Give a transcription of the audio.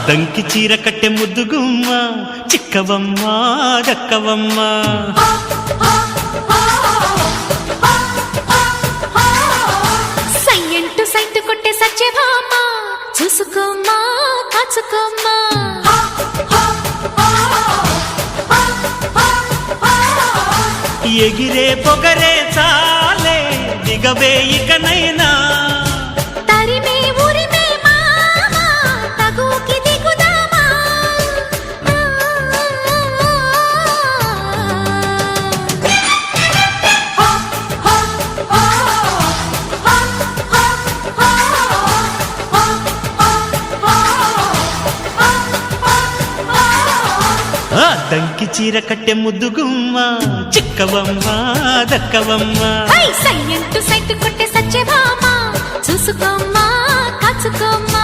దంకి చీర కట్టె ముద్దుగుమ్మ చిక్కవమ్మ దక్కవమ్మ సయ్యంటు సైటు కొట్టే సత్యభామ చూసుకోమ్మా కాచుకోమ్మా ఎగిరే పొగరే చాలే దిగవే ఇకనైనా తరిమే ఉరిమే మామ తగుకి దిగుదామా దంకి చీర కట్టె ముద్దుగుమ్మ చిక్కవమ్మ దక్కవమ్మ సయ్యంటు సైటు కొట్టే సత్యభామ చూసుకోమ్మా కాచుకోమ్మా